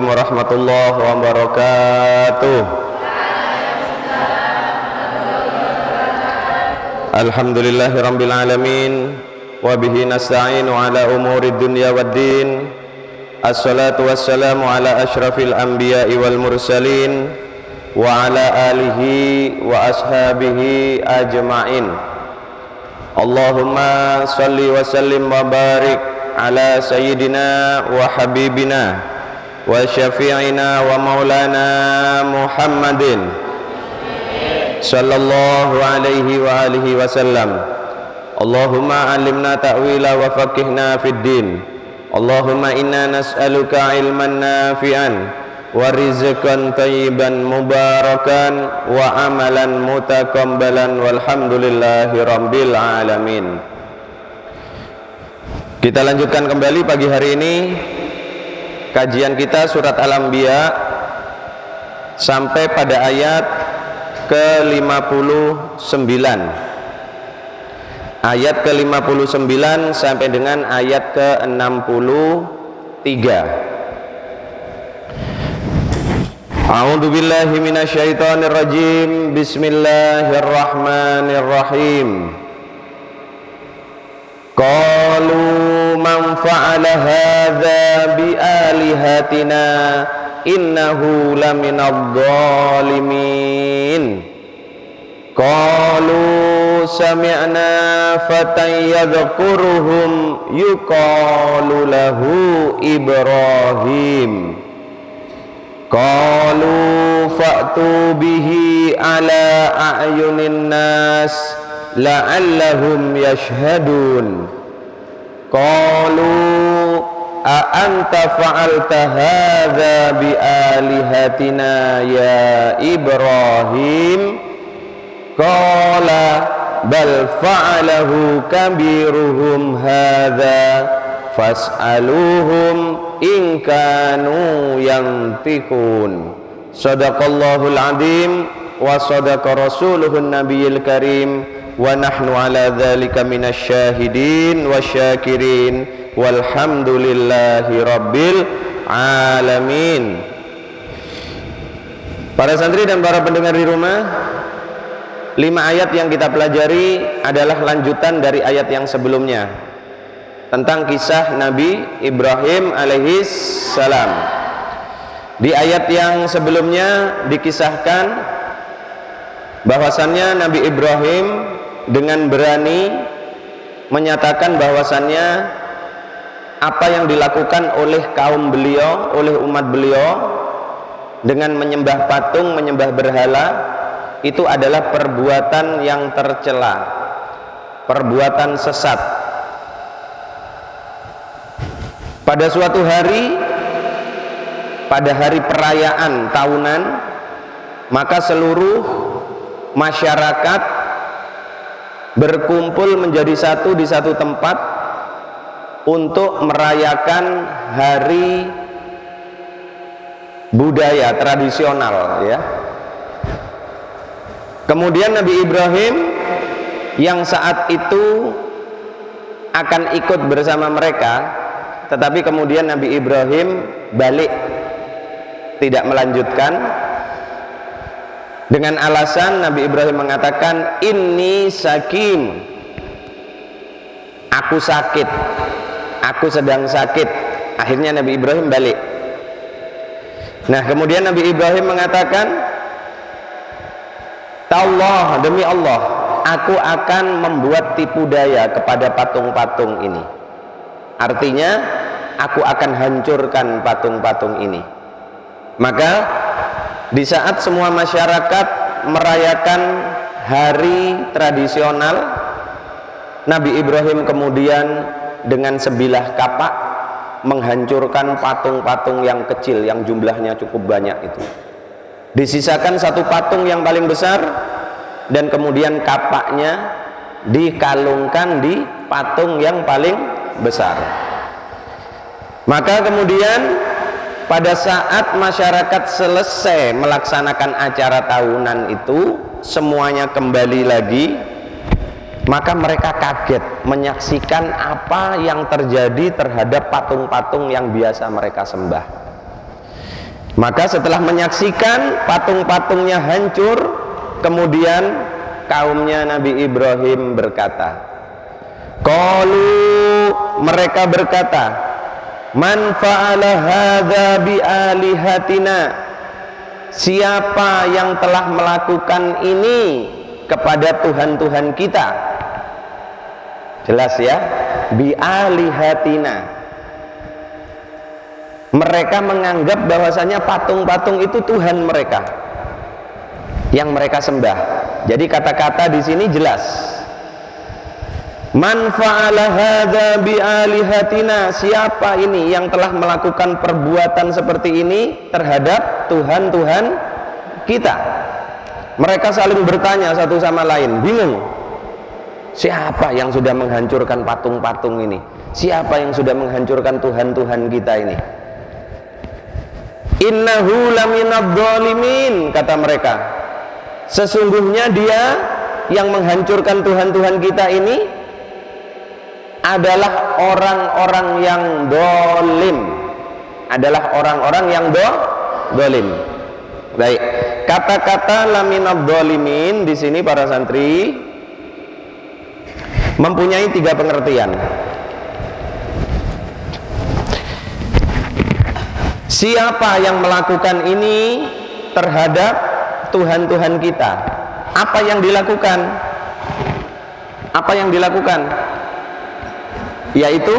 warahmatullahi wabarakatuh. Alhamdulillahirabbil alamin wa bihi nasta'inu ala umurid dunya waddin. Assalatu wassalamu ala asyrafil anbiya'i wal mursalin wa ala alihi wa ashabihi ajma'in. Allahumma salli wa sallim wa barik ala sayyidina wa habibina wa syafi'ina wa maulana Muhammadin sallallahu alaihi wa alihi wasallam. Allahumma alimna ta'wila wa faqihna fid din. Allahumma inna nas'aluka ilman nafi'an wa rizqan thayyiban mubarakan wa amalan mutaqabbalan walhamdulillahi rabbil alamin. Kita lanjutkan kembali pagi hari ini kajian kita surat Al-Anbiya sampai pada ayat ke-59. Ayat ke-59 sampai dengan ayat ke-63. A'udzu billahi minasyaitonir rajim. Bismillahirrahmanirrahim. Qalu man fa'ala hadza bi alihatina innahu laminadh dhalimin. Qalu sami'na fatan yadhkuruhum yuqalu lahu Ibrahim. Qalu fa'tu bihi ala a'yunin nas la'allahum yashhadun. Qalu a anta fa'alta hadza bi alihatina ya Ibrahim. Qala bal fa'alahu kabiruhum hadza fas'aluhum in kanu yantiqun. Shadaqallahul azim wa shadaqa rasuluhun nabiyil karim wa nahnu ala dzalika minasyahidin wasyakirin walhamdulillahi rabbil alamin. Para santri dan para pendengar di rumah, 5 ayat yang kita pelajari adalah lanjutan dari ayat yang sebelumnya tentang kisah Nabi Ibrahim alaihis salam. Di ayat yang sebelumnya dikisahkan bahwasannya Nabi Ibrahim dengan berani menyatakan bahwasannya apa yang dilakukan oleh kaum beliau, oleh umat beliau dengan menyembah patung, menyembah berhala, itu adalah perbuatan yang tercela, perbuatan sesat. Pada suatu hari, pada hari perayaan tahunan, maka seluruh masyarakat berkumpul menjadi satu di satu tempat untuk merayakan hari budaya tradisional, ya. Kemudian Nabi Ibrahim yang saat itu akan ikut bersama mereka, tetapi kemudian Nabi Ibrahim balik, tidak melanjutkan, dengan alasan Nabi Ibrahim mengatakan inni sakim, aku sakit, aku sedang sakit. Akhirnya Nabi Ibrahim balik. Nah, kemudian Nabi Ibrahim mengatakan, Allah, demi Allah, aku akan membuat tipu daya kepada patung-patung ini. Artinya, aku akan hancurkan patung-patung ini. Maka di saat semua masyarakat merayakan hari tradisional, Nabi Ibrahim kemudian dengan sebilah kapak menghancurkan patung-patung yang kecil yang jumlahnya cukup banyak itu. Disisakan satu patung yang paling besar dan kemudian kapaknya dikalungkan di patung yang paling besar. Maka kemudian pada saat masyarakat selesai melaksanakan acara tahunan itu, semuanya kembali lagi, maka mereka kaget menyaksikan apa yang terjadi terhadap patung-patung yang biasa mereka sembah. Maka setelah menyaksikan patung-patungnya hancur, kemudian kaumnya Nabi Ibrahim berkata, qalu, mereka berkata, man fa'ala hadza bi alihatina, siapa yang telah melakukan ini kepada Tuhan-Tuhan kita. Jelas ya, bi alihatina. Mereka menganggap bahwasanya patung-patung itu Tuhan mereka yang mereka sembah. Jadi kata-kata di sini jelas. Man fa'ala hadza bi alihatina, siapa ini yang telah melakukan perbuatan seperti ini terhadap Tuhan-Tuhan kita. Mereka saling bertanya satu sama lain, bingung. Siapa yang sudah menghancurkan patung-patung ini? Siapa yang sudah menghancurkan Tuhan-Tuhan kita ini? Innahu laminadh dhalimin, kata mereka. Sesungguhnya dia yang menghancurkan Tuhan-Tuhan kita ini adalah orang-orang yang dolim, adalah orang-orang yang dolim. Baik, kata-kata laminadh dhalimin di sini para santri mempunyai 3 pengertian. Siapa yang melakukan ini terhadap Tuhan-Tuhan kita? Apa yang dilakukan? Apa yang dilakukan? Yaitu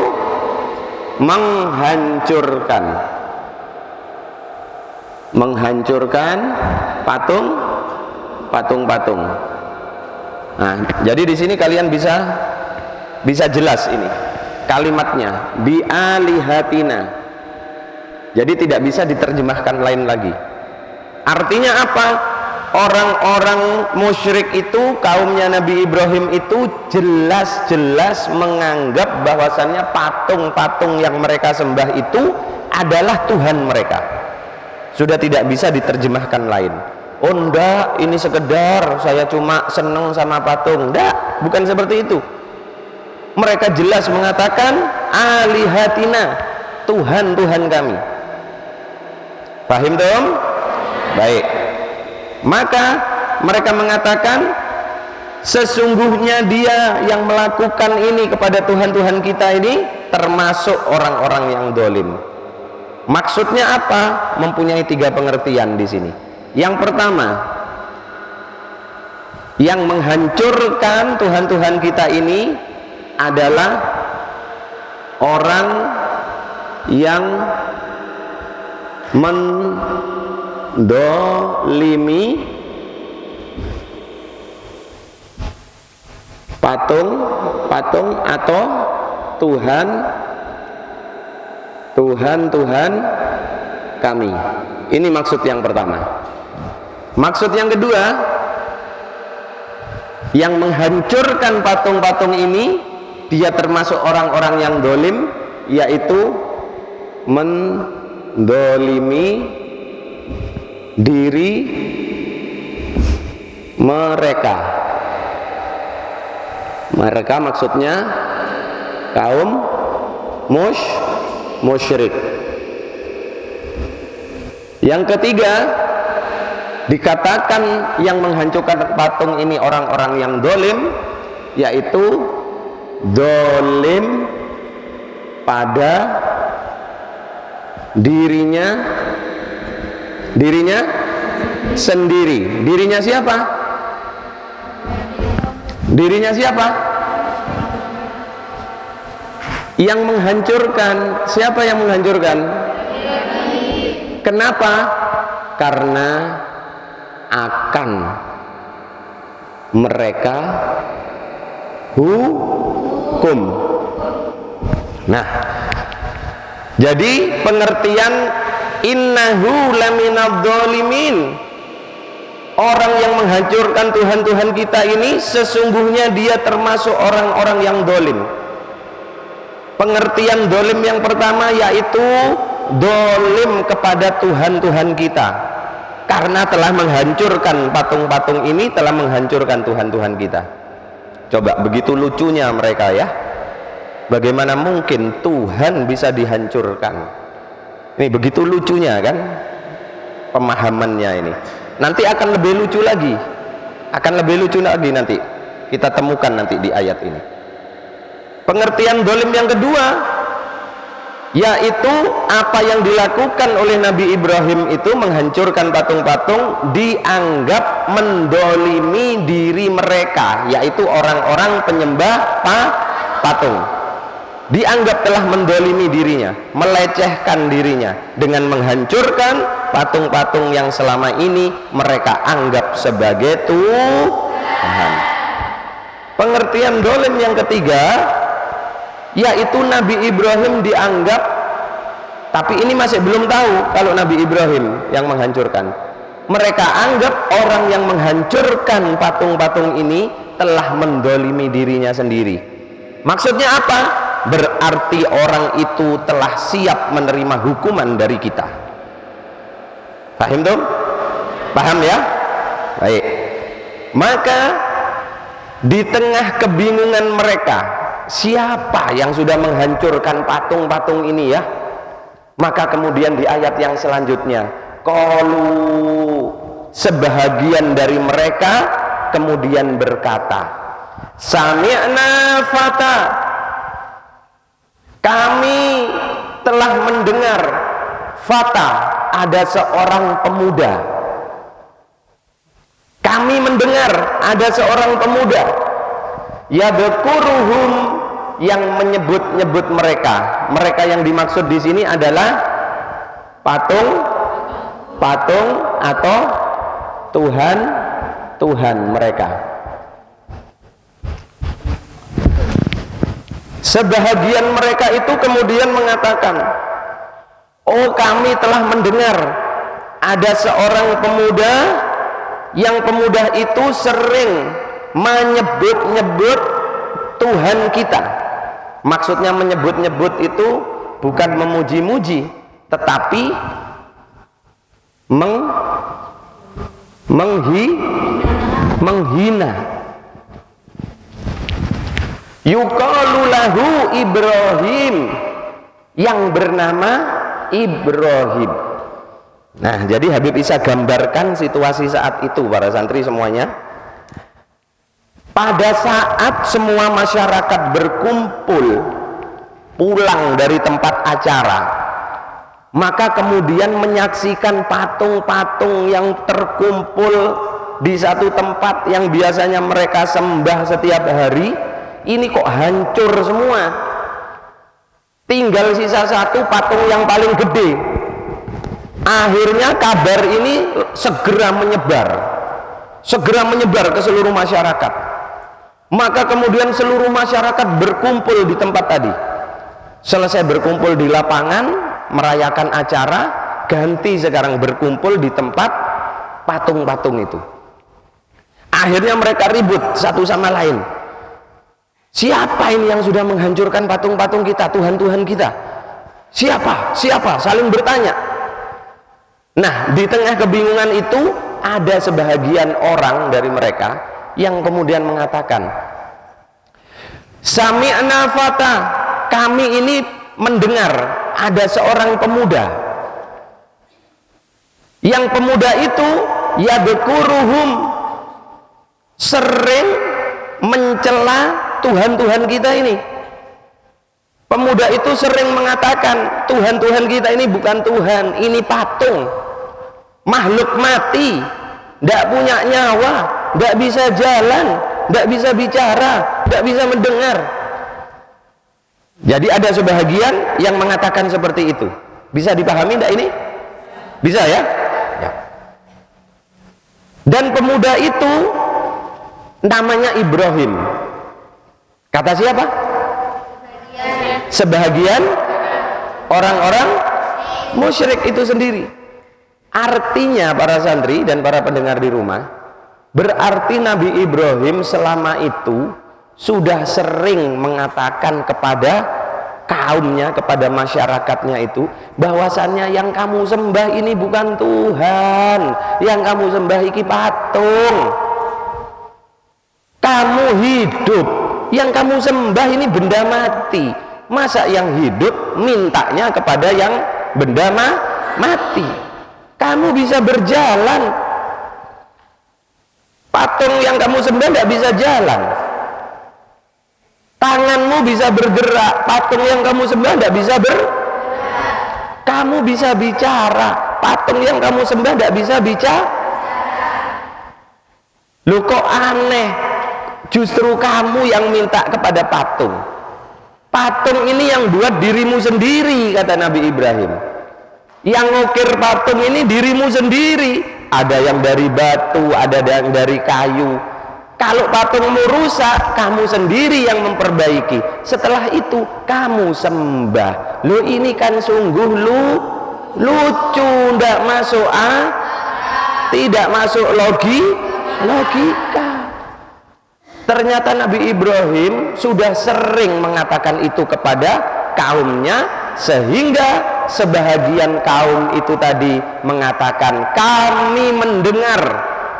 menghancurkan patung-patung. Nah, jadi di sini kalian bisa jelas ini kalimatnya, bi alihatina. Jadi tidak bisa diterjemahkan lain lagi. Artinya apa? Orang-orang musyrik itu, kaumnya Nabi Ibrahim itu jelas-jelas menganggap bahwasannya patung-patung yang mereka sembah itu adalah Tuhan mereka. Sudah tidak bisa diterjemahkan lain. Oh enggak, ini sekedar saya cuma seneng sama patung. Enggak, bukan seperti itu. Mereka jelas mengatakan alihatina, Tuhan-Tuhan kami. Paham dong? Baik. Maka mereka mengatakan sesungguhnya dia yang melakukan ini kepada Tuhan-Tuhan kita ini termasuk orang-orang yang dolim. Maksudnya apa? Mempunyai 3 pengertian di sini. Yang pertama, yang menghancurkan Tuhan-Tuhan kita ini adalah orang yang mendolimi patung atau Tuhan kami. Ini maksud yang pertama. Maksud yang kedua, yang menghancurkan patung-patung ini dia termasuk orang-orang yang dolim, yaitu mendolimi diri mereka. Mereka maksudnya kaum musyrik. Yang ketiga, dikatakan yang menghancurkan patung ini orang-orang yang dolim, yaitu dolim pada dirinya sendiri. Dirinya siapa? Dirinya siapa? Yang menghancurkan. Siapa yang menghancurkan? Kenapa? Karena akan mereka hukum. Nah, jadi pengertian innahu laminadh dhalimin, orang yang menghancurkan Tuhan-Tuhan kita ini sesungguhnya dia termasuk orang-orang yang dolim. Pengertian dolim yang pertama yaitu dolim kepada Tuhan-Tuhan kita, karena telah menghancurkan patung-patung ini, telah menghancurkan Tuhan-Tuhan kita. Coba, begitu lucunya mereka ya. Bagaimana mungkin Tuhan bisa dihancurkan? Ini begitu lucunya kan? pemahamannya ini. Nanti akan lebih lucu lagi, nanti kita temukan nanti di ayat ini. Pengertian dolim yang kedua, yaitu apa yang dilakukan oleh Nabi Ibrahim itu menghancurkan patung-patung, dianggap mendolimi diri mereka, yaitu orang-orang penyembah patung. Dianggap telah mendolimi dirinya, melecehkan dirinya dengan menghancurkan patung-patung yang selama ini mereka anggap sebagai Tuhan. Pengertian dolim yang ketiga, yaitu Nabi Ibrahim dianggap, tapi ini masih belum tahu kalau Nabi Ibrahim yang menghancurkan. Mereka anggap orang yang menghancurkan patung-patung ini telah mendolimi dirinya sendiri. Maksudnya apa? Berarti orang itu telah siap menerima hukuman dari kita. Paham tuh? Paham ya? Baik. Maka di tengah kebingungan mereka, siapa yang sudah menghancurkan patung-patung ini ya? Maka kemudian di ayat yang selanjutnya, qalu, sebahagian dari mereka kemudian berkata, sami'na fata, kami telah mendengar, fata, ada seorang pemuda. Kami mendengar ada seorang pemuda, yadhkuruhum, yang menyebut-nyebut mereka. Mereka yang dimaksud di sini adalah patung atau Tuhan mereka. Sebahagian mereka itu kemudian mengatakan, oh kami telah mendengar ada seorang pemuda, yang pemuda itu sering menyebut-nyebut Tuhan kita. Maksudnya menyebut-nyebut itu bukan memuji-muji, tetapi menghina. Yuqalu lahu Ibrahim, yang bernama Ibrahim. Nah, jadi Habib Isa gambarkan situasi saat itu para santri semuanya. Pada saat semua masyarakat berkumpul pulang dari tempat acara, maka kemudian menyaksikan patung-patung yang terkumpul di satu tempat yang biasanya mereka sembah setiap hari, ini kok hancur semua. Tinggal sisa satu patung yang paling gede. Akhirnya kabar ini segera menyebar ke seluruh masyarakat. Maka kemudian seluruh masyarakat berkumpul di tempat tadi. Selesai berkumpul di lapangan merayakan acara, ganti sekarang berkumpul di tempat patung-patung itu. Akhirnya mereka ribut satu sama lain. Siapa ini yang sudah menghancurkan patung-patung kita, Tuhan-Tuhan kita? Siapa? Saling bertanya. Nah, di tengah kebingungan itu ada sebahagian orang dari mereka yang kemudian mengatakan, sami'na fata, kami ini mendengar ada seorang pemuda. Yang pemuda itu yadhkuruhum, sering mencela Tuhan-Tuhan kita ini. Pemuda itu sering mengatakan, Tuhan-Tuhan kita ini bukan Tuhan, ini patung, makhluk mati, tidak punya nyawa, tidak bisa jalan, tidak bisa bicara, tidak bisa mendengar. Jadi ada sebahagian yang mengatakan seperti itu. Bisa dipahami tidak ini? Bisa ya? Ya. Dan pemuda itu namanya Ibrahim. Kata siapa? Sebahagian orang-orang musyrik itu sendiri. Artinya para santri dan para pendengar di rumah, berarti Nabi Ibrahim selama itu sudah sering mengatakan kepada kaumnya, kepada masyarakatnya itu, bahwasannya yang kamu sembah ini bukan Tuhan, yang kamu sembah iki patung. Kamu hidup, yang kamu sembah ini benda mati. Masa yang hidup mintanya kepada yang benda mati? Kamu bisa berjalan, patung yang kamu sembah tidak bisa jalan. Tanganmu bisa bergerak, patung yang kamu sembah tidak bisa Kamu bisa bicara, patung yang kamu sembah tidak bisa bicara. Loh kok aneh, justru kamu yang minta kepada patung. Patung ini yang buat dirimu sendiri, kata Nabi Ibrahim. Yang ngukir patung ini dirimu sendiri. Ada yang dari batu, ada yang dari kayu. Kalau patungmu rusak, kamu sendiri yang memperbaiki. Setelah itu kamu sembah. Loh ini kan sungguh lucu, tidak masuk tidak masuk logika. Ternyata Nabi Ibrahim sudah sering mengatakan itu kepada kaumnya, sehingga sebahagian kaum itu tadi mengatakan, kami mendengar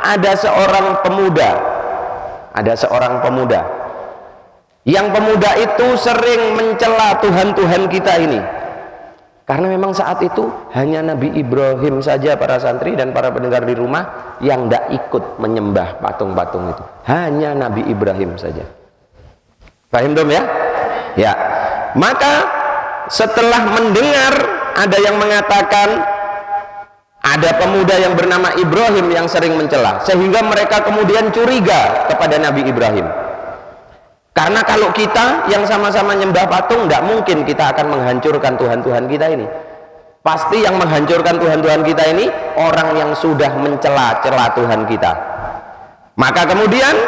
ada seorang pemuda yang pemuda itu sering mencela Tuhan-Tuhan kita ini. Karena memang saat itu hanya Nabi Ibrahim saja, para santri dan para pendengar di rumah, yang tidak ikut menyembah patung-patung itu. Hanya Nabi Ibrahim saja. Paham dong ya? Ya. Maka setelah mendengar ada yang mengatakan ada pemuda yang bernama Ibrahim yang sering mencela, sehingga mereka kemudian curiga kepada Nabi Ibrahim. Karena kalau kita yang sama-sama nyembah patung, tidak mungkin kita akan menghancurkan Tuhan-Tuhan kita ini. Pasti yang menghancurkan Tuhan-Tuhan kita ini orang yang sudah mencela-cela Tuhan kita. Maka kemudian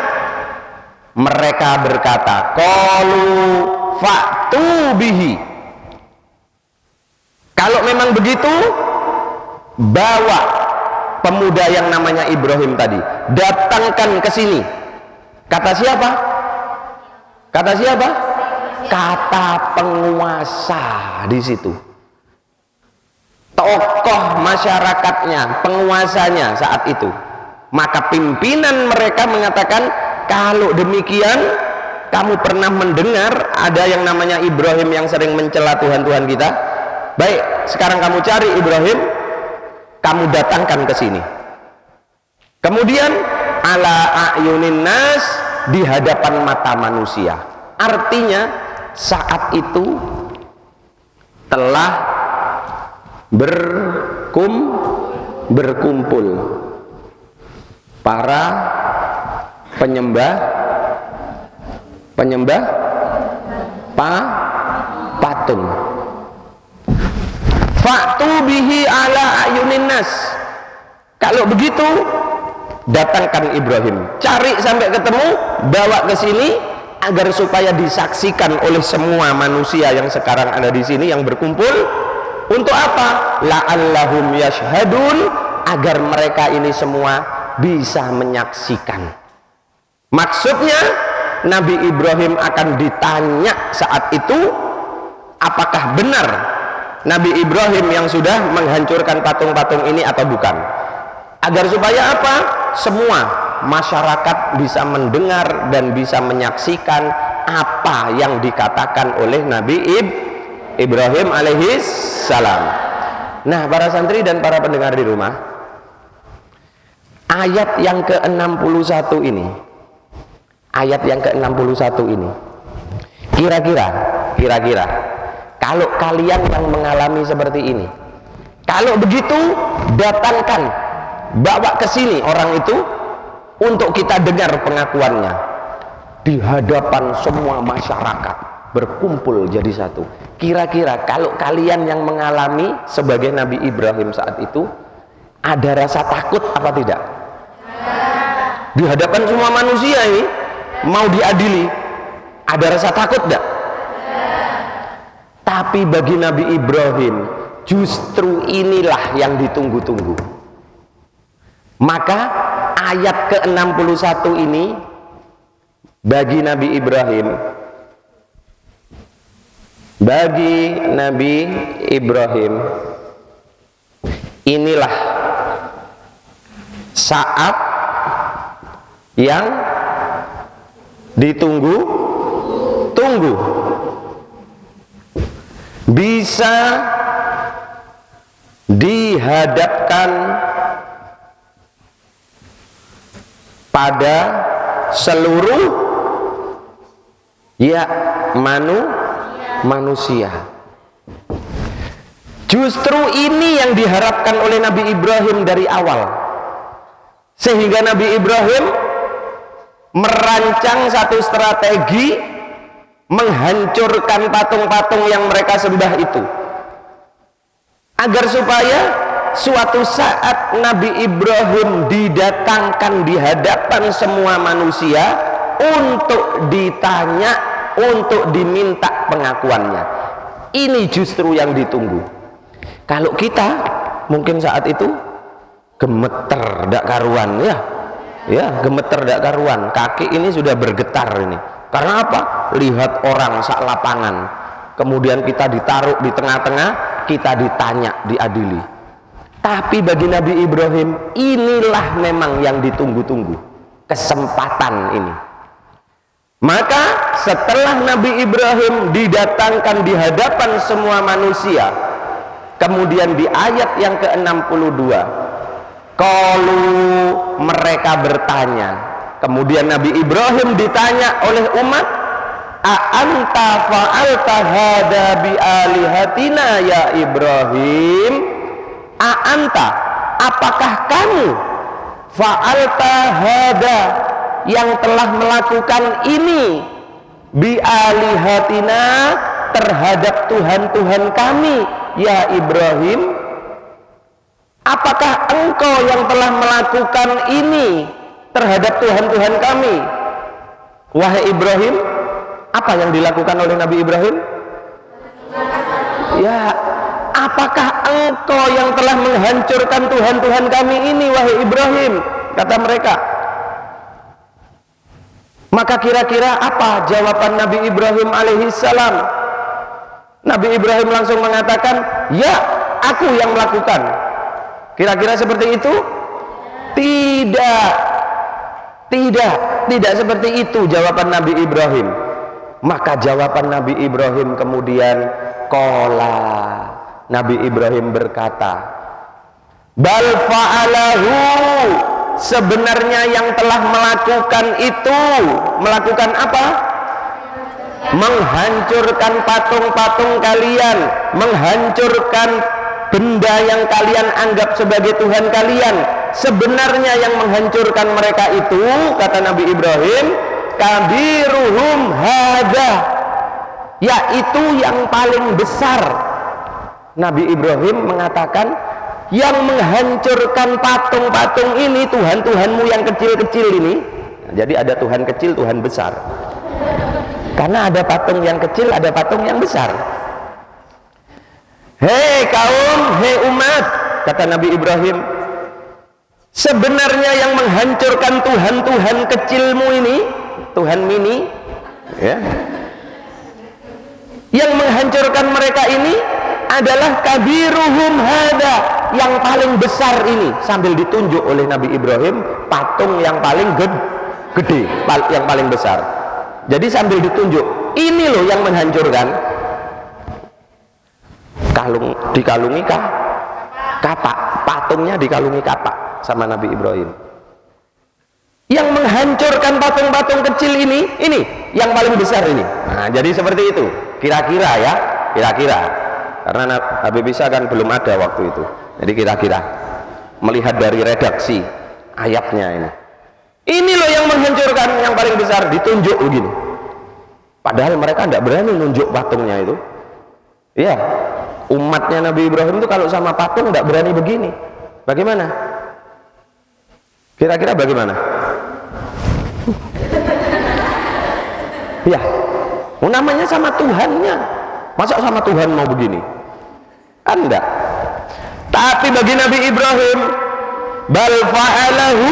mereka berkata, qalu fa'tu bihi. Kalau memang begitu, bawa pemuda yang namanya Ibrahim tadi, datangkan ke sini. Kata siapa? Kata siapa? Kata penguasa di situ. Tokoh masyarakatnya, penguasanya saat itu. Maka pimpinan mereka mengatakan, kalau demikian kamu pernah mendengar ada yang namanya Ibrahim yang sering mencela Tuhan-Tuhan kita. Baik, sekarang kamu cari Ibrahim, kamu datangkan ke sini. Kemudian ala a'yunin nas, di hadapan mata manusia. Artinya saat itu telah berkumpul para penyembah patung. Fa'tu bihi ala ayunin nas. Kalau begitu, datangkan Ibrahim, cari sampai ketemu, bawa ke sini agar supaya disaksikan oleh semua manusia yang sekarang ada di sini yang berkumpul. Untuk apa? La'allahum yashhadun, agar mereka ini semua bisa menyaksikan. Maksudnya Nabi Ibrahim akan ditanya saat itu, apakah benar Nabi Ibrahim yang sudah menghancurkan patung-patung ini atau bukan. Agar supaya apa? Semua masyarakat bisa mendengar dan bisa menyaksikan apa yang dikatakan oleh Nabi Ibrahim alaihis salam. Nah, para santri dan para pendengar di rumah, ayat yang ke-61 ini, kira-kira kalau kalian yang mengalami seperti ini, kalau begitu datangkan, bawa ke sini orang itu untuk kita dengar pengakuannya di hadapan semua masyarakat, berkumpul jadi satu. Kira-kira kalau kalian yang mengalami sebagai Nabi Ibrahim saat itu, ada rasa takut apa tidak? Di hadapan semua manusia ini mau diadili, ada rasa takut tidak? Tapi bagi Nabi Ibrahim justru inilah yang ditunggu-tunggu. Maka ayat ke-61 ini bagi Nabi Ibrahim inilah saat yang ditunggu-tunggu, bisa dihadapkan pada seluruh manusia. Justru ini yang diharapkan oleh Nabi Ibrahim dari awal, sehingga Nabi Ibrahim merancang satu strategi menghancurkan patung-patung yang mereka sembah itu, agar supaya suatu saat Nabi Ibrahim didatangkan di hadapan semua manusia untuk ditanya, untuk diminta pengakuannya. Ini justru yang ditunggu. Kalau kita mungkin saat itu gemeter dak karuan, ya gemeter dak karuan, kaki ini sudah bergetar ini. Karena apa? Lihat orang sak lapangan, kemudian kita ditaruh di tengah-tengah, kita ditanya, diadili. Tapi bagi Nabi Ibrahim, inilah memang yang ditunggu-tunggu, kesempatan ini. Maka setelah Nabi Ibrahim didatangkan di hadapan semua manusia, kemudian di ayat yang ke-62, qalu, mereka bertanya, kemudian Nabi Ibrahim ditanya oleh umat, a anta fa'alta hada bi alihatina ya Ibrahim, a anta, apakah kamu fa'alta hada, yang telah melakukan ini, bi alihatina, terhadap Tuhan-Tuhan kami ya Ibrahim, apakah engkau yang telah melakukan ini terhadap Tuhan-Tuhan kami wahai Ibrahim? Apa yang dilakukan oleh Nabi Ibrahim? Ya, apakah engkau yang telah menghancurkan Tuhan-Tuhan kami ini wahai Ibrahim? Kata mereka. Maka kira-kira apa jawaban Nabi Ibrahim alaihissalam? Nabi Ibrahim langsung mengatakan, ya, aku yang melakukan. Kira-kira seperti itu? Tidak seperti itu jawaban Nabi Ibrahim. Maka jawaban Nabi Ibrahim kemudian, qala, Nabi Ibrahim berkata, bal fa'alahu, sebenarnya yang telah melakukan itu, melakukan apa? Menghancurkan patung-patung kalian, menghancurkan benda yang kalian anggap sebagai Tuhan kalian. Sebenarnya yang menghancurkan mereka itu, kata Nabi Ibrahim, kabiruhum hada, yaitu yang paling besar. Nabi Ibrahim mengatakan, yang menghancurkan patung-patung ini, Tuhan-Tuhanmu yang kecil-kecil ini. Jadi ada Tuhan kecil, Tuhan besar. Karena ada patung yang kecil, ada patung yang besar. Hei kaum, hei umat, kata Nabi Ibrahim, sebenarnya yang menghancurkan Tuhan-Tuhan kecilmu ini, Tuhan mini, ya, yang menghancurkan mereka ini adalah kabiruhum hada, yang paling besar ini, sambil ditunjuk oleh Nabi Ibrahim patung yang paling gede, yang paling besar. Jadi sambil ditunjuk, ini loh yang menghancurkan. Dikalungi kapak, patungnya dikalungi kapak sama Nabi Ibrahim. Yang menghancurkan patung-patung kecil ini yang paling besar ini. Nah, jadi seperti itu. Kira-kira ya, kira-kira. Karena Habib Isa kan belum ada waktu itu. Jadi kira-kira melihat dari redaksi ayatnya ini. Ini loh yang menghancurkan, yang paling besar, ditunjuk begini. Padahal mereka tidak berani nunjuk patungnya itu. Ya, umatnya Nabi Ibrahim itu kalau sama patung tidak berani begini. Bagaimana? Kira-kira bagaimana? Ya, namanya sama Tuhannya. Masa sama Tuhan mau begini? Anda. Tapi bagi Nabi Ibrahim, bal fa'alahu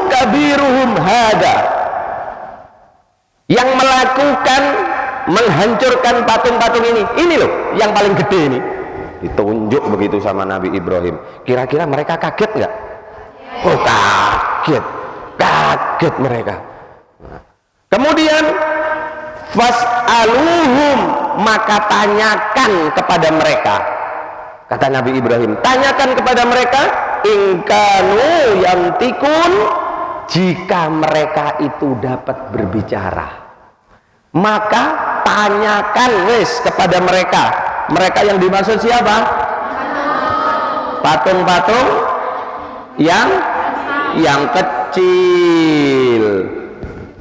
kabiruhum hada, yang melakukan menghancurkan patung-patung ini loh yang paling gede ini, ditunjuk begitu sama Nabi Ibrahim. Kira-kira mereka kaget nggak? Oh, kaget mereka. Kemudian fas'aluhum, maka tanyakan kepada mereka. Kata Nabi Ibrahim, tanyakan kepada mereka, in kanu yantikun, jika mereka itu dapat berbicara, maka tanyakan wes kepada mereka. Mereka yang dimaksud siapa? Patung-patung yang kecil.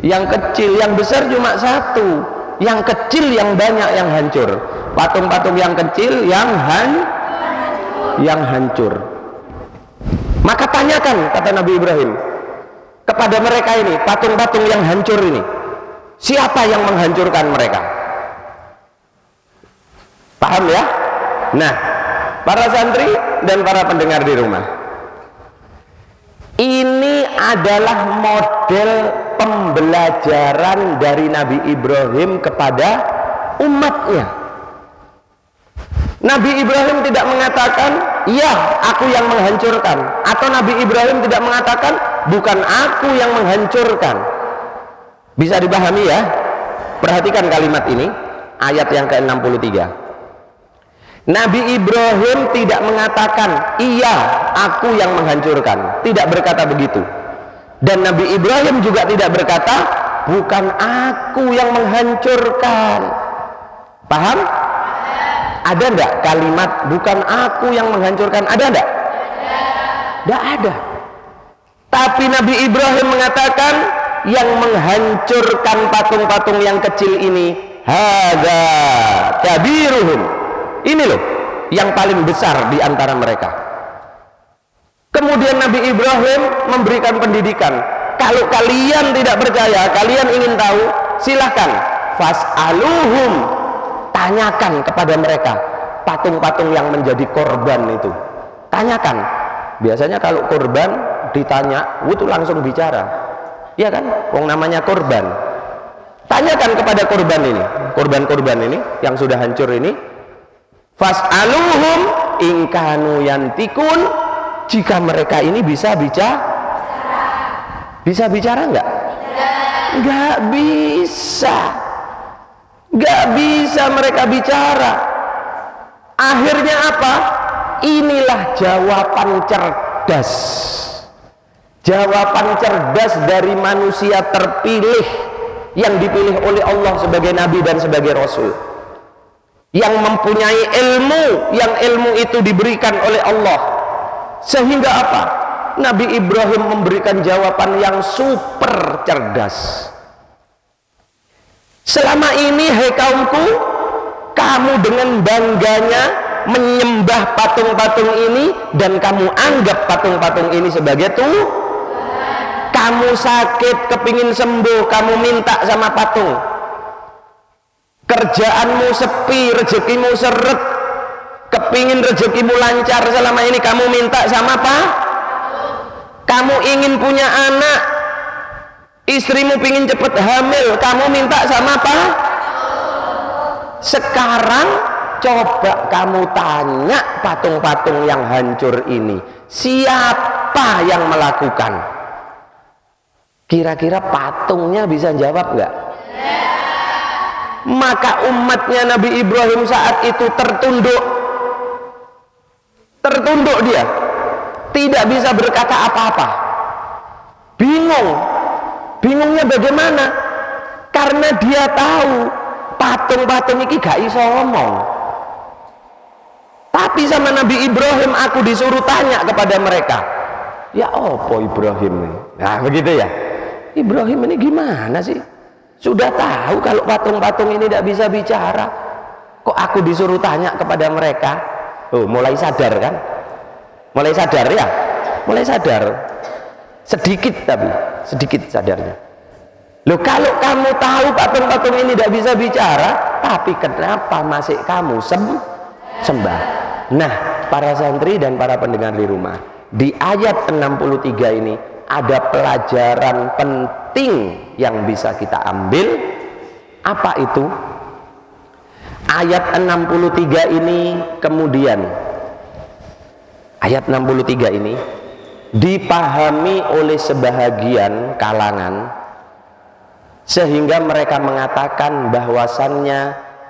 Yang kecil, yang besar cuma satu. Yang kecil yang banyak yang hancur. Patung-patung yang kecil yang hancur. Maka tanyakan, kata Nabi Ibrahim, kepada mereka ini, patung-patung yang hancur ini, siapa yang menghancurkan mereka? Paham ya? Nah, para santri dan para pendengar di rumah, ini adalah model pembelajaran dari Nabi Ibrahim kepada umatnya. Nabi Ibrahim tidak mengatakan, iya aku yang menghancurkan, atau Nabi Ibrahim tidak mengatakan, bukan aku yang menghancurkan. Bisa dipahami ya? Perhatikan kalimat ini, ayat yang ke-63. Nabi Ibrahim tidak mengatakan, iya aku yang menghancurkan, tidak berkata begitu. Dan Nabi Ibrahim juga tidak berkata, bukan aku yang menghancurkan. Paham? Ada enggak kalimat bukan aku yang menghancurkan? Ada enggak? Tidak ada. Tapi Nabi Ibrahim mengatakan, yang menghancurkan patung-patung yang kecil ini, hadza kabiruhum, ini loh yang paling besar di antara mereka. Kemudian Nabi Ibrahim memberikan pendidikan, kalau kalian tidak percaya, kalian ingin tahu, silahkan fas'aluhum, tanyakan kepada mereka patung-patung yang menjadi korban itu. Tanyakan. Biasanya kalau korban ditanya, itu langsung bicara, ya kan? Wong namanya korban. Tanyakan kepada korban ini, korban-korban ini yang sudah hancur ini, fas'aluhum in kanu yantikun, jika mereka ini bisa bicara. Bisa bicara enggak? Enggak bisa. Enggak bisa mereka bicara. Akhirnya apa? Inilah jawaban cerdas. Jawaban cerdas dari manusia terpilih yang dipilih oleh Allah sebagai nabi dan sebagai rasul, yang mempunyai ilmu, yang ilmu itu diberikan oleh Allah, sehingga apa? Nabi Ibrahim memberikan jawaban yang super cerdas. Selama ini, hai kaumku, kamu dengan bangganya menyembah patung-patung ini, dan kamu anggap patung-patung ini sebagai Tuhan. Kamu sakit, kepingin sembuh, kamu minta sama patung. Kerjaanmu sepi, rezekimu seret, kepingin rezekimu lancar selama ini, kamu minta sama apa? Kamu ingin punya anak, istrimu pingin cepet hamil, kamu minta sama apa? Sekarang coba kamu tanya patung-patung yang hancur ini, siapa yang melakukan? Kira-kira patungnya bisa jawab nggak? Maka umatnya Nabi Ibrahim saat itu tertunduk dia, tidak bisa berkata apa-apa, bingungnya bagaimana? Karena dia tahu patung-patung ini gak iso ngomong. Tapi sama Nabi Ibrahim aku disuruh tanya kepada mereka, ya opo Ibrahim ini? Nah begitu ya, Ibrahim ini gimana sih? Sudah tahu kalau patung-patung ini tidak bisa bicara, kok aku disuruh tanya kepada mereka? Oh, mulai sadar kan? Mulai sadar ya? Mulai sadar. Sedikit tapi, sedikit sadarnya. Loh, kalau kamu tahu patung-patung ini tidak bisa bicara, tapi kenapa masih kamu sembah? Nah, para santri dan para pendengar di rumah, di ayat 63 ini ada pelajaran penting yang bisa kita ambil. Apa itu? Ayat 63 ini kemudian, ayat 63 ini dipahami oleh sebahagian kalangan, sehingga mereka mengatakan bahwasannya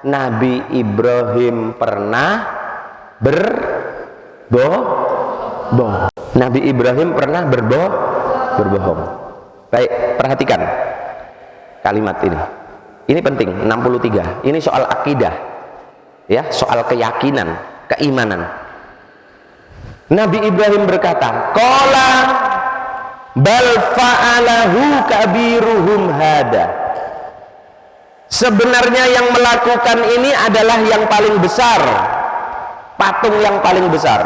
Nabi Ibrahim pernah berbohong. Nabi Ibrahim pernah berbohong. Baik, perhatikan kalimat ini. Ini penting, 63. Ini soal akidah. Ya, soal keyakinan, keimanan. Nabi Ibrahim berkata, "Qala bal fa'alahu kabiruhum hada." Sebenarnya yang melakukan ini adalah yang paling besar, patung yang paling besar.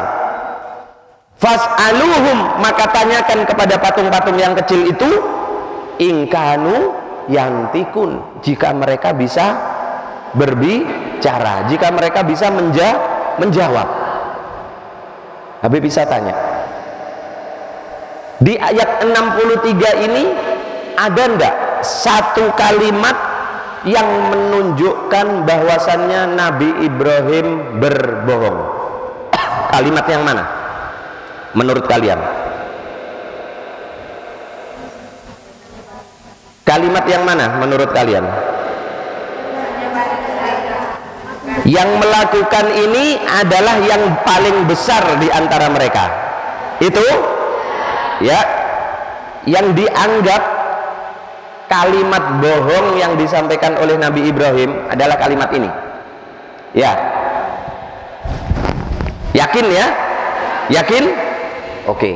Fas'aluhum, maka tanyakan kepada patung-patung yang kecil itu, ingkanu yantikun, jika mereka bisa berbicara, jika mereka bisa menjawab. Habib bisa tanya, di ayat 63 ini ada enggak satu kalimat yang menunjukkan bahwasannya Nabi Ibrahim berbohong? Kalimat yang mana menurut kalian? Kalimat yang mana menurut kalian? Yang melakukan ini adalah yang paling besar di antara mereka. Itu ya, yang dianggap kalimat bohong yang disampaikan oleh Nabi Ibrahim adalah kalimat ini. Ya. Yakin ya? Yakin? Oke.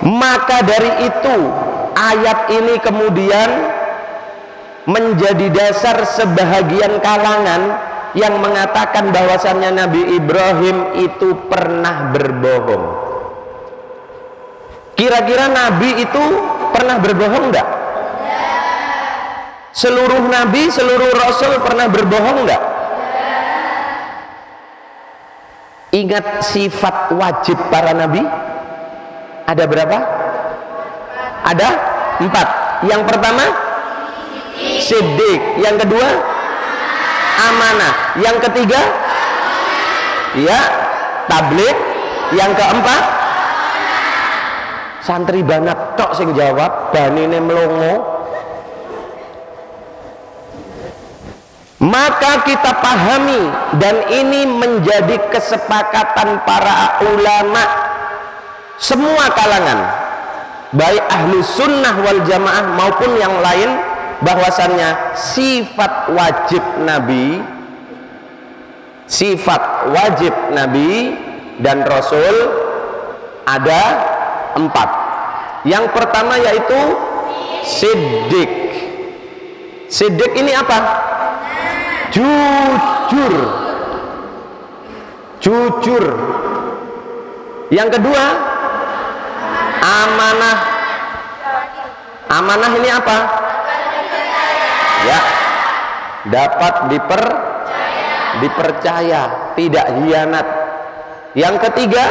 Maka dari itu ayat ini kemudian menjadi dasar sebahagian kalangan yang mengatakan bahwasannya Nabi Ibrahim itu pernah berbohong. Kira-kira Nabi itu pernah berbohong enggak? Seluruh Nabi, seluruh Rasul pernah berbohong enggak? Ingat sifat wajib para Nabi? Ada berapa? Ada 4. Yang pertama siddiq, yang kedua amanah, yang ketiga ya tabligh, yang keempat santri banget tok sing jawab, banine mlongo. Maka kita pahami, dan ini menjadi kesepakatan para ulama semua kalangan, baik ahlu sunnah wal jamaah maupun yang lain, bahwasannya sifat wajib Nabi dan Rasul ada 4. Yang pertama yaitu siddiq. Siddiq ini apa? Jujur. Yang kedua amanah. Amanah ini apa? Ya, dapat dipercaya, tidak hianat. Yang ketiga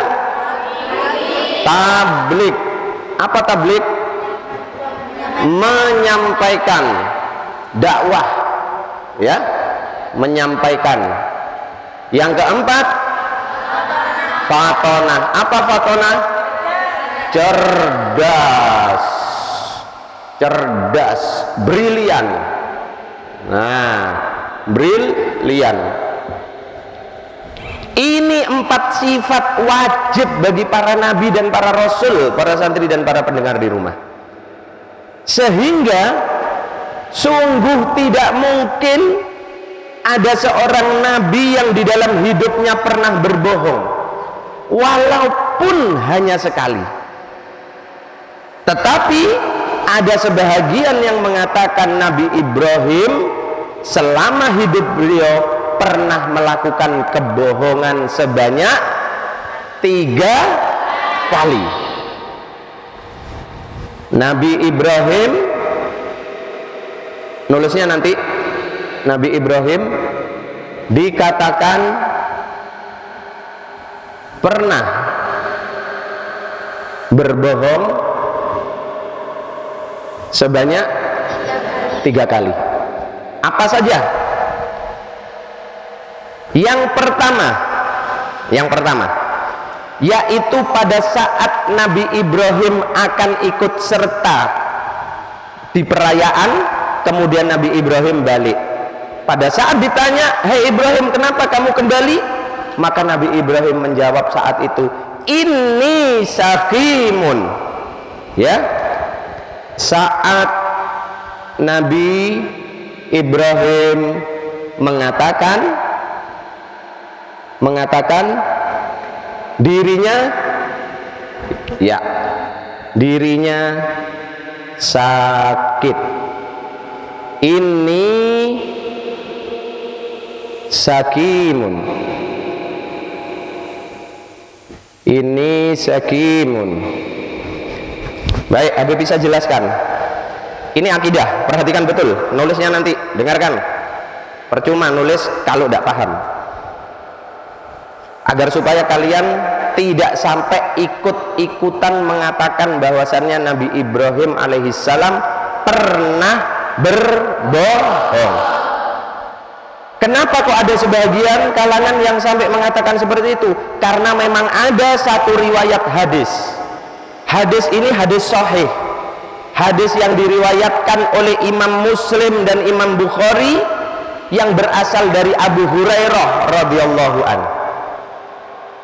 tabligh. Apa tabligh? Menyampaikan dakwah, ya, menyampaikan. Yang keempat fatonah. Apa fatonah? Cerdas, brilian. Nah, brilian. Ini 4 sifat wajib bagi para nabi dan para rasul, para santri dan para pendengar di rumah. Sehingga sungguh tidak mungkin ada seorang nabi yang di dalam hidupnya pernah berbohong, walaupun hanya sekali. Tetapi ada sebahagian yang mengatakan Nabi Ibrahim selama hidup beliau pernah melakukan kebohongan sebanyak 3 kali. Nabi Ibrahim, nulisnya nanti, Nabi Ibrahim dikatakan pernah berbohong sebanyak 3 kali. Apa saja? Yang pertama yaitu pada saat Nabi Ibrahim akan ikut serta di perayaan, kemudian Nabi Ibrahim balik. Pada saat ditanya, "Hei Ibrahim, kenapa kamu kembali?" Maka Nabi Ibrahim menjawab saat itu, inni sakimun. Ya, saat Nabi Ibrahim mengatakan dirinya sakit. Ini sakimun. Ini sakimun. Baik, Habib bisa jelaskan. Ini akidah, perhatikan betul. Nulisnya nanti, dengarkan. Percuma nulis kalau tidak paham. Agar supaya kalian tidak sampai ikut-ikutan mengatakan bahwasannya Nabi Ibrahim alaihissalam pernah berbohong. Kenapa kok ada sebagian kalangan yang sampai mengatakan seperti itu? Karena memang ada satu riwayat hadis. Hadis ini hadis sahih. Hadis yang diriwayatkan oleh Imam Muslim dan Imam Bukhari yang berasal dari Abu Hurairah radhiyallahu anhu.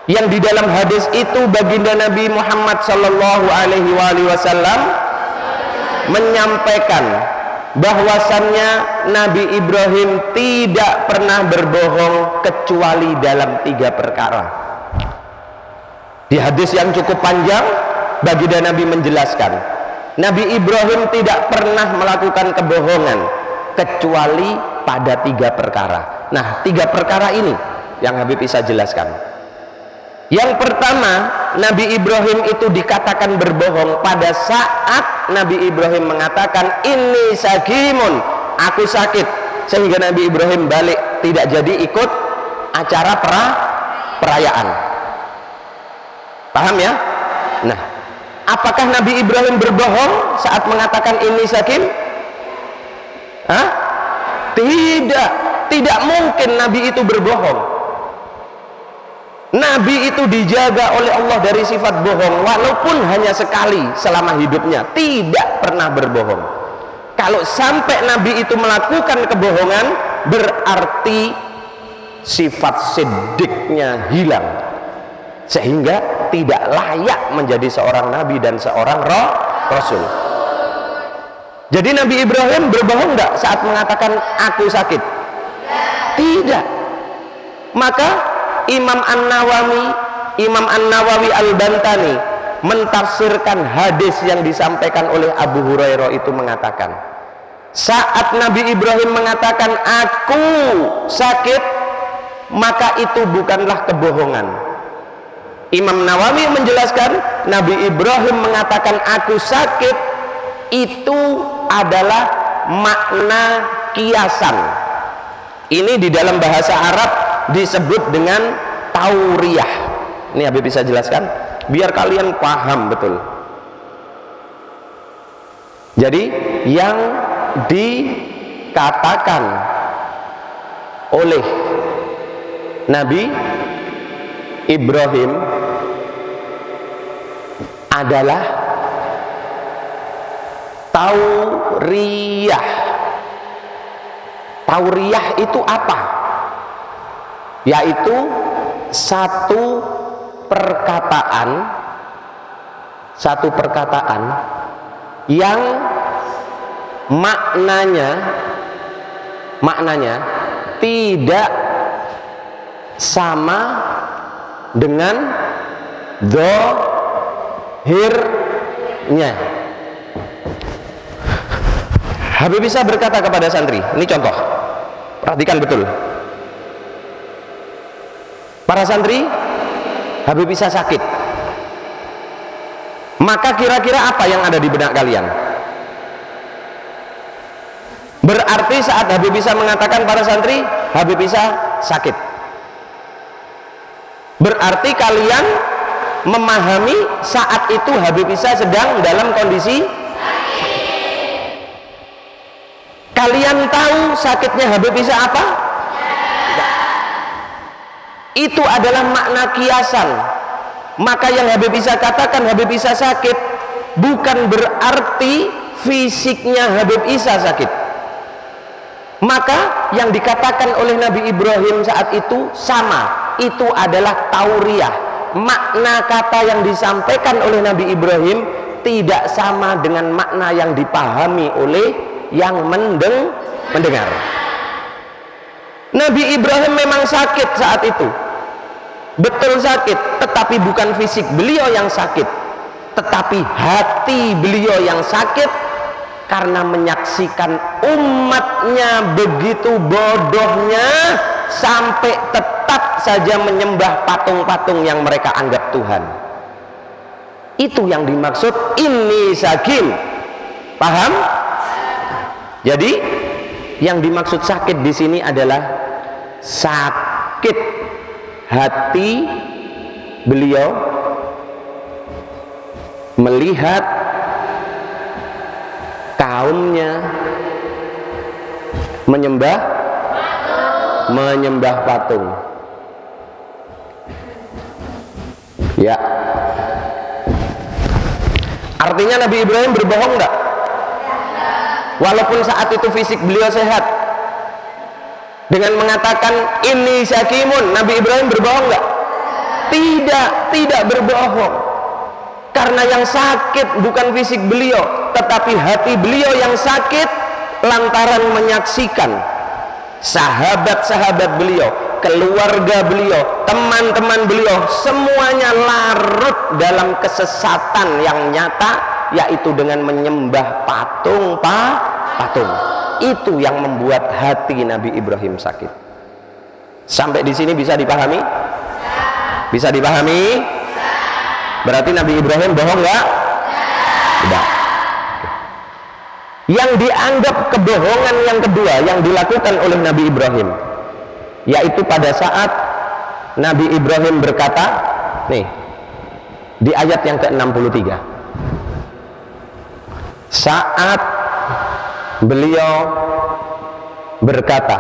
Yang di dalam hadis itu baginda Nabi Muhammad sallallahu alaihi wasallam menyampaikan bahwasannya Nabi Ibrahim tidak pernah berbohong kecuali dalam 3 perkara. Di hadis yang cukup panjang, baginda Nabi menjelaskan, Nabi Ibrahim tidak pernah melakukan kebohongan kecuali pada 3 perkara. Nah, 3 perkara ini yang Habib bisa jelaskan. Yang pertama, Nabi Ibrahim itu dikatakan berbohong pada saat Nabi Ibrahim mengatakan ini sakimun, aku sakit, sehingga Nabi Ibrahim balik tidak jadi ikut acara perayaan. Paham ya? Nah, apakah Nabi Ibrahim berbohong saat mengatakan ini sakim? Hah? Tidak mungkin Nabi itu berbohong. Nabi itu dijaga oleh Allah dari sifat bohong, walaupun hanya sekali selama hidupnya, tidak pernah berbohong. Kalau sampai Nabi itu melakukan kebohongan, berarti sifat siddiqnya hilang, sehingga tidak layak menjadi seorang Nabi dan seorang Rasul. Jadi Nabi Ibrahim berbohong enggak saat mengatakan aku sakit? Tidak. Maka Imam An-Nawawi Al-Bantani mentafsirkan hadis yang disampaikan oleh Abu Hurairah itu mengatakan, saat Nabi Ibrahim mengatakan aku sakit, maka itu bukanlah kebohongan. Imam Nawawi menjelaskan, Nabi Ibrahim mengatakan aku sakit itu adalah makna kiasan. Ini di dalam bahasa Arab disebut dengan tauriyah. Ini Habib bisa jelaskan biar kalian paham betul. Jadi yang dikatakan oleh Nabi Ibrahim adalah tauriyah. Tauriyah itu apa? Yaitu satu perkataan yang maknanya tidak sama dengan dzahirnya. Habib bisa berkata kepada santri, ini contoh, perhatikan betul. Para santri, Habib bisa sakit. Maka kira-kira apa yang ada di benak kalian? Berarti saat Habib bisa mengatakan para santri, Habib bisa sakit. Berarti kalian memahami saat itu Habib bisa sedang dalam kondisi sakit. Kalian tahu sakitnya Habib bisa apa? Itu adalah makna kiasan. Maka yang Habib bisa katakan Habib Isa sakit bukan berarti fisiknya Habib Isa sakit. Maka yang dikatakan oleh Nabi Ibrahim saat itu sama. itu adalah tauriah. Makna kata yang disampaikan oleh Nabi Ibrahim tidak sama dengan makna yang dipahami oleh yang mendengar. Nabi Ibrahim memang sakit saat itu, betul sakit, tetapi bukan fisik beliau yang sakit, tetapi hati beliau yang sakit karena menyaksikan umatnya begitu bodohnya sampai tetap saja menyembah patung-patung yang mereka anggap Tuhan. Itu yang dimaksud inni sakim. Paham? Jadi yang dimaksud sakit di sini adalah sakit hati beliau melihat kaumnya menyembah patung. Ya. Artinya Nabi Ibrahim berbohong enggak? Walaupun saat itu fisik beliau sehat, dengan mengatakan ini syakimun, Nabi Ibrahim berbohong enggak? Tidak berbohong. Karena yang sakit bukan fisik beliau, tetapi hati beliau yang sakit lantaran menyaksikan sahabat-sahabat beliau, keluarga beliau, teman-teman beliau, semuanya larut dalam kesesatan yang nyata, yaitu dengan menyembah patung. Itu yang membuat hati Nabi Ibrahim sakit. Sampai di sini bisa dipahami? Bisa dipahami? Berarti Nabi Ibrahim bohong nggak? Tidak. Yang dianggap kebohongan yang kedua yang dilakukan oleh Nabi Ibrahim, yaitu pada saat Nabi Ibrahim berkata, nih di ayat yang ke-63, saat beliau berkata,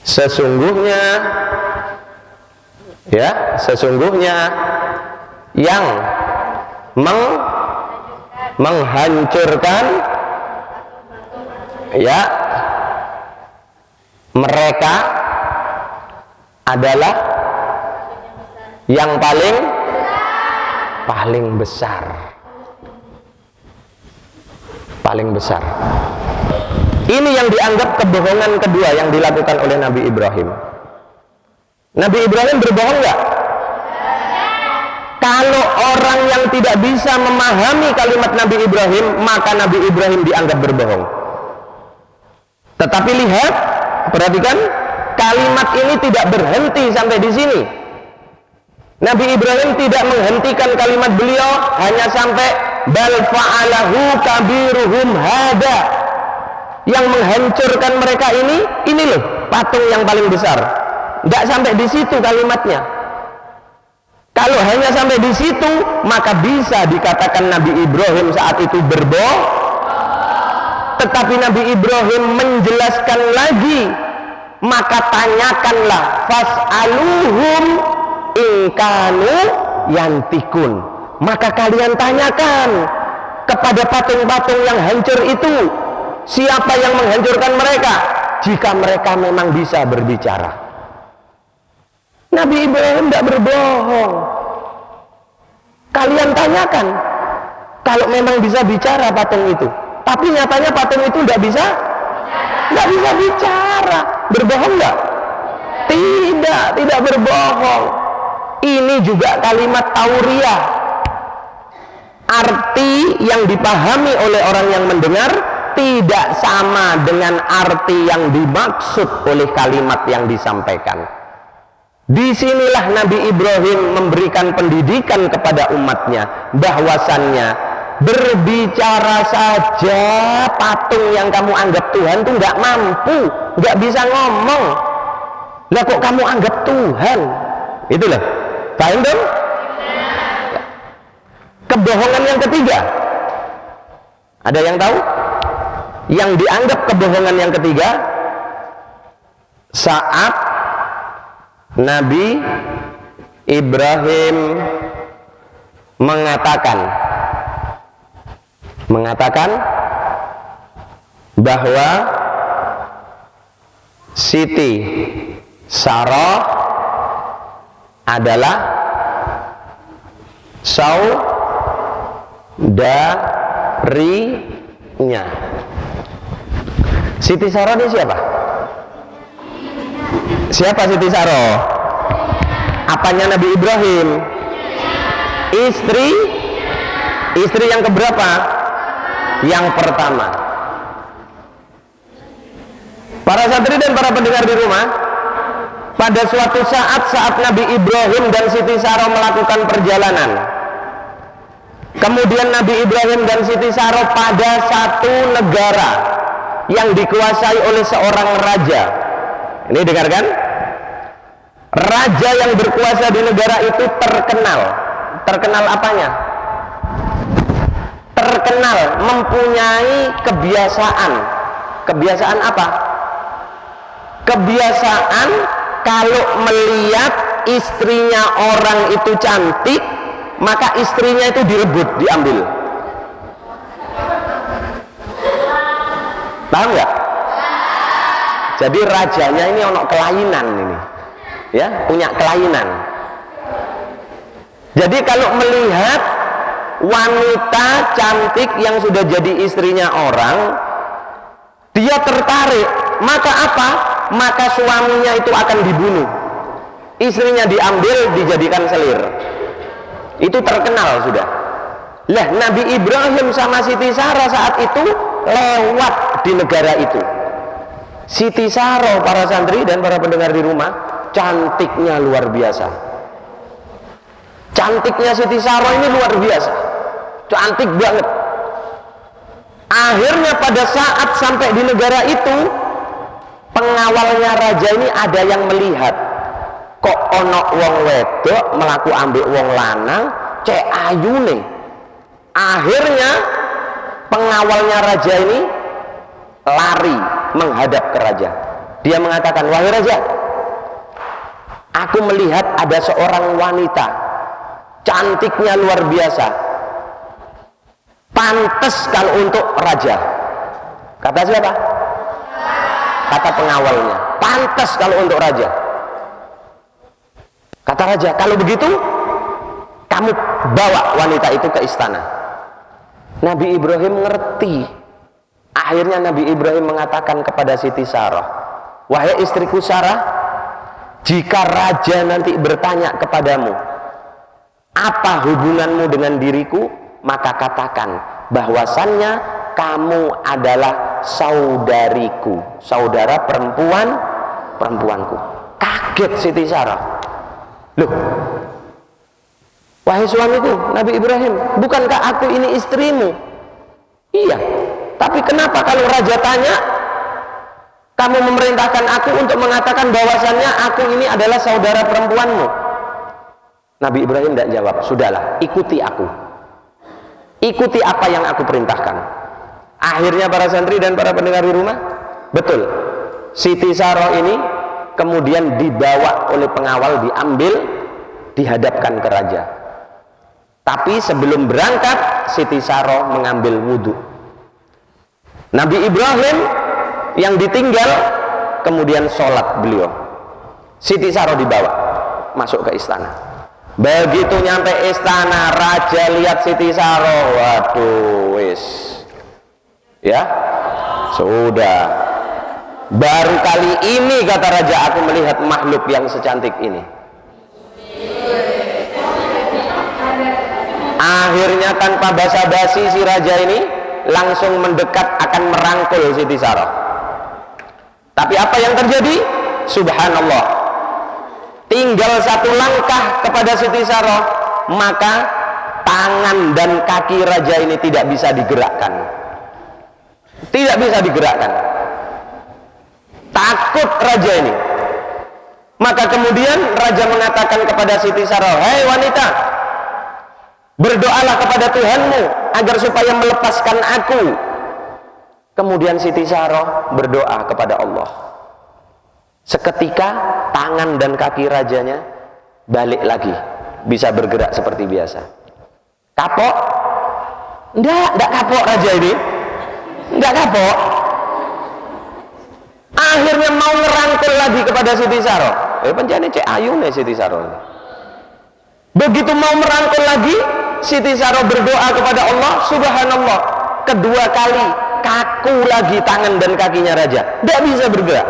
sesungguhnya yang menghancurkan mereka adalah yang paling besar. Ini yang dianggap kebohongan kedua yang dilakukan oleh Nabi Ibrahim. Nabi Ibrahim berbohong nggak? Kalau orang yang tidak bisa memahami kalimat Nabi Ibrahim, maka Nabi Ibrahim dianggap berbohong. Tetapi lihat, perhatikan, kalimat ini tidak berhenti sampai di sini. Nabi Ibrahim tidak menghentikan kalimat beliau hanya sampai bal fa'alahu kabiruhum hada. Yang menghancurkan mereka ini loh, patung yang paling besar. Nggak sampai di situ kalimatnya. Kalau hanya sampai di situ, maka bisa dikatakan Nabi Ibrahim saat itu berbohong. Tetapi Nabi Ibrahim menjelaskan lagi, maka tanyakanlah fas'aluhum ingkanu yantikun. Maka kalian tanyakan kepada patung-patung yang hancur itu, siapa yang menghancurkan mereka, jika mereka memang bisa berbicara. Nabi Ibrahim tidak berbohong. Kalian tanyakan kalau memang bisa bicara patung itu. Tapi nyatanya patung itu tidak bisa bicara. Berbohong nggak? Tidak berbohong. Ini juga kalimat tauriah. Arti yang dipahami oleh orang yang mendengar tidak sama dengan arti yang dimaksud oleh kalimat yang disampaikan. Disinilah Nabi Ibrahim memberikan pendidikan kepada umatnya, bahwasannya berbicara saja patung yang kamu anggap Tuhan itu nggak mampu, nggak bisa ngomong. Lah kok kamu anggap Tuhan? Itulah, paham dong? Kebohongan yang ketiga, ada yang tahu? Yang dianggap kebohongan yang ketiga saat Nabi Ibrahim mengatakan bahwa Siti Sarah adalah saudarinya. Siti Sarah ini siapa? Siapa Siti Sarah? Apanya Nabi Ibrahim? Istri yang keberapa? Yang pertama. Para santri dan para pendengar di rumah, pada suatu saat Nabi Ibrahim dan Siti Sarah melakukan perjalanan, kemudian Nabi Ibrahim dan Siti Sarah pada satu negara yang dikuasai oleh seorang raja. Ini dengarkan, raja yang berkuasa di negara itu terkenal apanya? Terkenal mempunyai kebiasaan apa? Kebiasaan kalau melihat istrinya orang itu cantik, maka istrinya itu direbut, diambil. Paham nggak? Jadi rajanya ini ono kelainan ini, ya, punya kelainan. Jadi kalau melihat wanita cantik yang sudah jadi istrinya orang, dia tertarik, maka apa? Maka suaminya itu akan dibunuh, istrinya diambil, dijadikan selir. Itu terkenal sudah. Lah, Nabi Ibrahim sama Siti Sarah saat itu lewat di negara itu. Siti Sarah, para santri dan para pendengar di rumah, cantiknya luar biasa. Cantiknya Siti Sarah ini luar biasa, cantik banget. Akhirnya pada saat sampai di negara itu, pengawalnya raja ini ada yang melihat, kok ono wong wedok melaku ambek wong lanang cek ayune. Akhirnya pengawalnya raja ini lari menghadap ke raja. Dia mengatakan, wahai raja, aku melihat ada seorang wanita cantiknya luar biasa, pantas kalau untuk raja. Kata siapa? Kata pengawalnya, pantas kalau untuk raja. Kata raja, kalau begitu kamu bawa wanita itu ke istana. Nabi Ibrahim ngerti. Akhirnya Nabi Ibrahim mengatakan kepada Siti Sarah, wahai istriku Sarah, jika raja nanti bertanya kepadamu, apa hubunganmu dengan diriku, maka katakan bahwasannya kamu adalah saudariku, saudara perempuanku. Kaget Siti Sarah. Loh, wahai suamiku Nabi Ibrahim, bukankah aku ini istrimu? Iya, tapi kenapa kalau raja tanya, kamu memerintahkan aku untuk mengatakan bahwasannya aku ini adalah saudara perempuanmu? Nabi Ibrahim tidak jawab. Sudahlah, ikuti aku, ikuti apa yang aku perintahkan. Akhirnya para santri dan para pendengar di rumah, betul, Siti Sarah ini kemudian dibawa oleh pengawal, diambil, dihadapkan ke raja. Tapi sebelum berangkat, Siti Sarah mengambil wudhu. Nabi Ibrahim yang ditinggal, kemudian sholat beliau. Siti Sarah dibawa masuk ke istana. Begitu nyampe istana, raja lihat Siti Sarah, waduh, wis, ya sudah, baru kali ini kata raja aku melihat makhluk yang secantik ini. Akhirnya tanpa basa-basi si raja ini langsung mendekat akan merangkul Siti Sarah. Tapi apa yang terjadi? Subhanallah, tinggal satu langkah kepada Siti Sarah, maka tangan dan kaki raja ini tidak bisa digerakkan. Tidak bisa digerakkan. Takut raja ini. Maka kemudian raja mengatakan kepada Siti Sarah, hei wanita, berdoalah kepada Tuhanmu agar supaya melepaskan aku. Kemudian Siti Sarah berdoa kepada Allah. Seketika tangan dan kaki rajanya balik lagi, bisa bergerak seperti biasa. Kapok? Enggak kapok raja ini. Enggak kapok. Akhirnya mau ngerangkul lagi kepada Siti Saro. Pancene cek ayu nih Siti Saro. Begitu mau merangkul lagi, Siti Saro berdoa kepada Allah, subhanallah, kedua kali kaku lagi tangan dan kakinya raja, tidak bisa bergerak.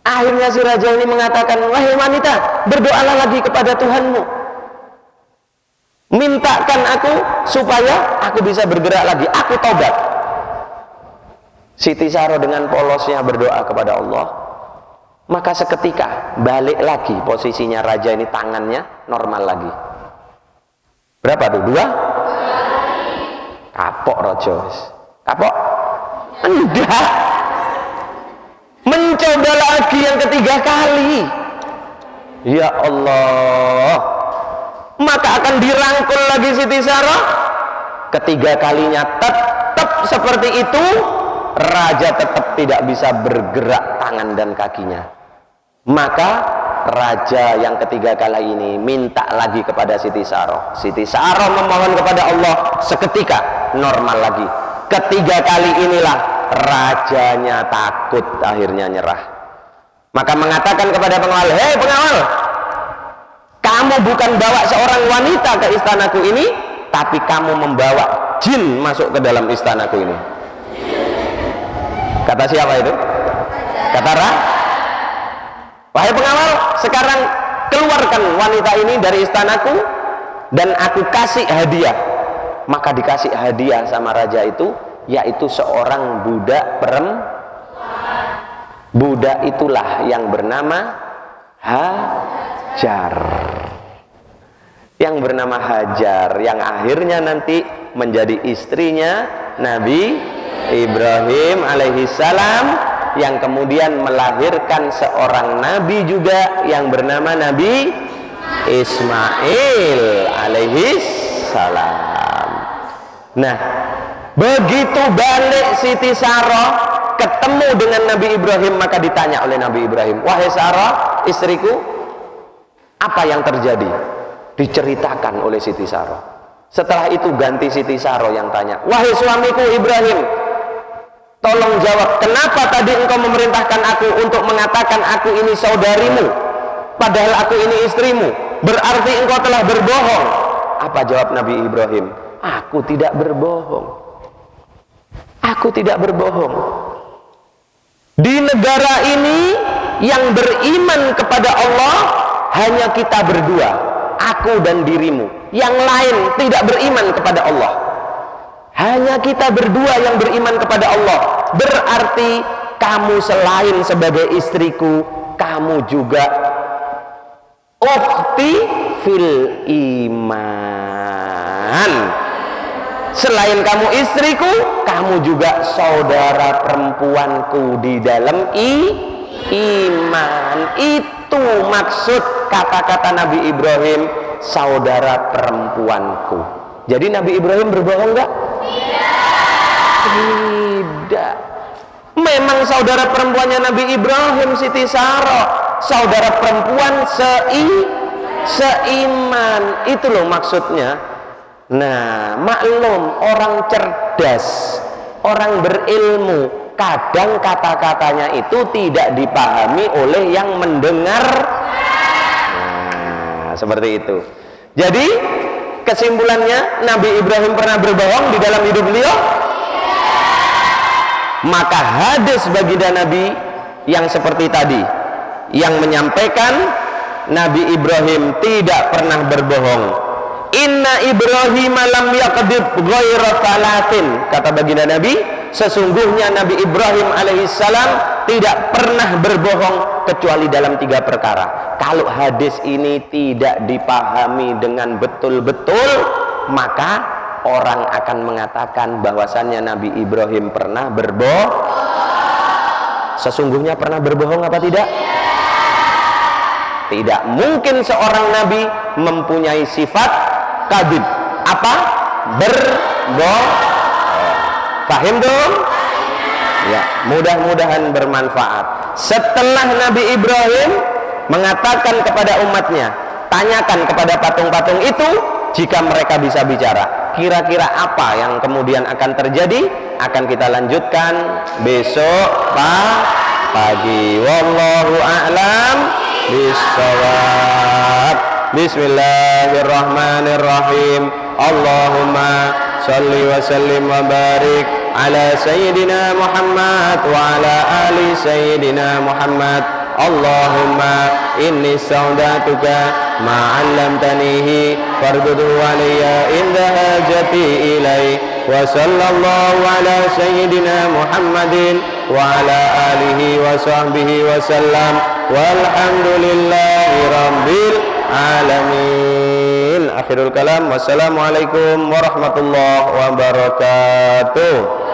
Akhirnya si raja ini mengatakan, wahai wanita, berdoalah lagi kepada Tuhanmu, mintakan aku supaya aku bisa bergerak lagi, aku taubat. Siti Saro dengan polosnya berdoa kepada Allah, maka seketika balik lagi posisinya raja ini, tangannya normal lagi. Berapa tuh? 2? Kapok rojo. Kapok? Enggak. Mencoba lagi yang ketiga kali. Ya Allah. Maka akan dirangkul lagi Siti Saro. Ketiga kalinya tetap seperti itu. Raja tetap tidak bisa bergerak tangan dan kakinya. Maka raja yang ketiga kali ini minta lagi kepada Siti Saro. Siti Saro memohon kepada Allah, seketika normal lagi. Ketiga kali inilah rajanya takut, akhirnya nyerah. Maka mengatakan kepada pengawal, hei pengawal, kamu bukan bawa seorang wanita ke istanaku ini, tapi kamu membawa jin masuk ke dalam istanaku ini. Kata siapa itu? Kata wahai pengawal, sekarang keluarkan wanita ini dari istanaku dan aku kasih hadiah. Maka dikasih hadiah sama raja itu, yaitu seorang budak budak itulah yang bernama Hajar. Yang bernama Hajar, yang akhirnya nanti menjadi istrinya Nabi Ibrahim alaihissalam, yang kemudian melahirkan seorang nabi juga yang bernama Nabi Ismail alaihissalam. Nah, begitu balik Siti Saro ketemu dengan Nabi Ibrahim, maka ditanya oleh Nabi Ibrahim, wahai Saro, istriku, apa yang terjadi? Diceritakan oleh Siti Saro. Setelah itu ganti Siti Saro yang tanya, wahai suamiku Ibrahim, tolong jawab, kenapa tadi engkau memerintahkan aku untuk mengatakan aku ini saudarimu, padahal aku ini istrimu? Berarti engkau telah berbohong. Apa jawab Nabi Ibrahim? Aku tidak berbohong. Aku tidak berbohong. Di negara ini yang beriman kepada Allah hanya kita berdua, aku dan dirimu. Yang lain tidak beriman kepada Allah. Hanya kita berdua yang beriman kepada Allah. Berarti kamu selain sebagai istriku, kamu juga ukhti fil iman. Selain kamu istriku, kamu juga saudara perempuanku di dalam iman. Itu maksud kata-kata Nabi Ibrahim, saudara perempuanku. Jadi Nabi Ibrahim berbohong enggak? Tidak. Memang saudara perempuannya Nabi Ibrahim, Siti Saro, saudara perempuan seiman. Itu loh maksudnya. Nah, maklum, orang cerdas, orang berilmu, kadang kata-katanya itu tidak dipahami oleh yang mendengar. Nah, seperti itu. Jadi kesimpulannya, Nabi Ibrahim pernah berbohong di dalam hidup beliau? Maka hadis baginda Nabi yang seperti tadi, yang menyampaikan Nabi Ibrahim tidak pernah berbohong. Inna Ibrahim lam yaqdib ghaira salatin, kata baginda Nabi, sesungguhnya Nabi Ibrahim alaihissalam tidak pernah berbohong kecuali dalam 3 perkara. Kalau hadis ini tidak dipahami dengan betul-betul, maka orang akan mengatakan bahwasannya Nabi Ibrahim pernah berbohong. Sesungguhnya pernah berbohong apa tidak? Tidak mungkin seorang nabi mempunyai sifat kadhib. Apa? Berbohong. Paham dong? Ya, mudah-mudahan bermanfaat. Setelah Nabi Ibrahim mengatakan kepada umatnya, tanyakan kepada patung-patung itu jika mereka bisa bicara. kira-kira apa yang kemudian akan terjadi akan kita lanjutkan besok pagi. Wallahu a'lam bishawab. Bismillahirrahmanirrahim. Allahumma salli wa sallim wa barik ala sayyidina Muhammad wa ala ali sayyidina Muhammad. Allahumma inni saudatuka ma'allamtanihi fardudu alayya inda hajati ilai wa sallallahu ala sayyidina Muhammadin wa ala alihi wa sahbihi wa sallam walhamdulillahi rabbil alamin. Akhirul kalam. Wassalamualaikum warahmatullahi wabarakatuh.